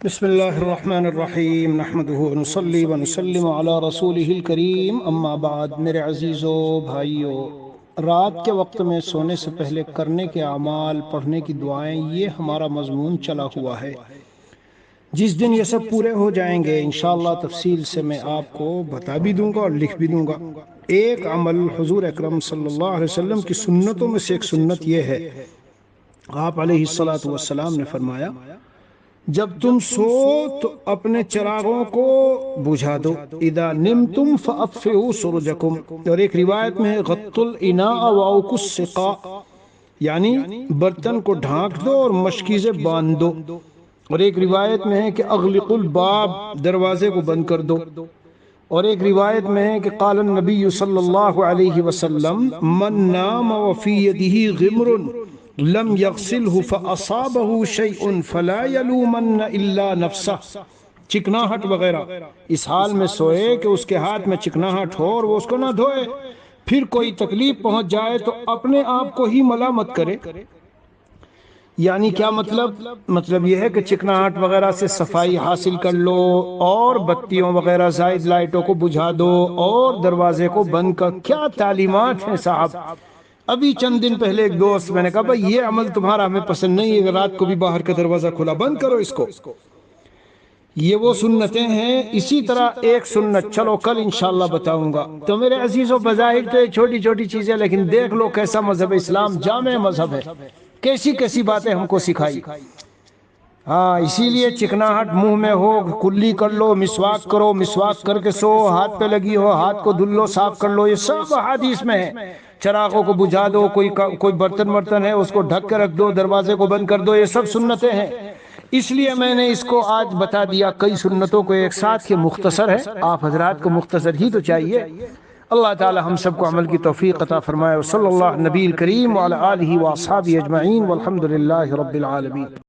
بسم اللہ الرحمن الرحیم نحمدہ ونصلی ونسلم علی رسولہ الکریم اما بعد۔ میرے عزیزو بھائیو، رات کے وقت میں سونے سے پہلے کرنے کے اعمال، پڑھنے کی دعائیں، یہ ہمارا مضمون چلا ہوا ہے۔ جس دن یہ سب پورے ہو جائیں گے انشاءاللہ تفصیل سے میں آپ کو بتا بھی دوں گا اور لکھ بھی دوں گا۔ ایک عمل حضور اکرم صلی اللہ علیہ وسلم کی سنتوں میں سے ایک سنت یہ ہے، آپ علیہ الصلوۃ والسلام نے فرمایا جب تم سو تو اپنے چراغوں کو بجھا دو، اذا نمتم فاطفئوا سرجکم، اور ایک روایت میں ہے غط الاناء واوقوا السقاء، یعنی برتن کو ڈھانک دو اور مشکیزیں باندھ دو، اور ایک روایت میں ہے کہ اغلق الباب، دروازے کو بند کر دو، اور ایک روایت میں ہے کہ قال النبی صلی اللہ علیہ وسلم من نام وفی یدہ غمر لم یغسلہ فاصابہ شیء فلا یلومن الا نفسہ، چکناہٹ وغیرہ، اس حال میں سوئے کہ اس کے ہاتھ میں چکناہٹ ہو اور وہ اس کو نہ دھوئے، پھر کوئی تکلیف پہنچ جائے تو اپنے آپ کو ہی ملامت کرے۔ یعنی کیا مطلب یہ ہے کہ چکناہٹ وغیرہ سے صفائی حاصل کر لو، اور بتیوں وغیرہ زائد لائٹوں کو بجھا دو، اور دروازے کو بند کر۔ کیا تعلیمات ہیں صاحب! ابھی چند دن پہلے ایک دوست، میں نے کہا بھائی یہ عمل تمہارا ہمیں پسند نہیں ہے کہ رات کو بھی باہر کا دروازہ کھلا، بند کرو اس کو۔ یہ وہ سنتیں ہیں۔ اسی طرح ایک سنت، چلو کل انشاءاللہ بتاؤں گا۔ تو میرے عزیزوں، بظاہر تو یہ چھوٹی چھوٹی چیزیں، لیکن دیکھ لو کیسا مذہب اسلام جامع مذہب ہے، کیسی کیسی باتیں ہم کو سکھائی۔ ہاں، اسی لیے چکناہٹ منہ میں ہو کلی کر لو، مسواک کرو، مسواک کر کے سو، ہاتھ پہ لگی ہو ہاتھ کو دھل لو، صاف کر لو، یہ سب احادیث میں ہے۔ چراغوں کو بجھا دو، کوئی برتن ہے اس کو ڈھک کے رکھ دو، دروازے کو بند کر دو، یہ سب سنتیں ہیں۔ اس لیے میں نے اس کو آج بتا دیا، کئی سنتوں کو ایک ساتھ، کہ مختصر ہے، آپ حضرات کو مختصر ہی تو چاہیے۔ اللہ تعالی ہم سب کو عمل کی توفیق عطا فرمائے، وصلی اللہ نبی الکریم وعلی آلہ واصحابہ اجمعین، والحمد للہ رب العالمین۔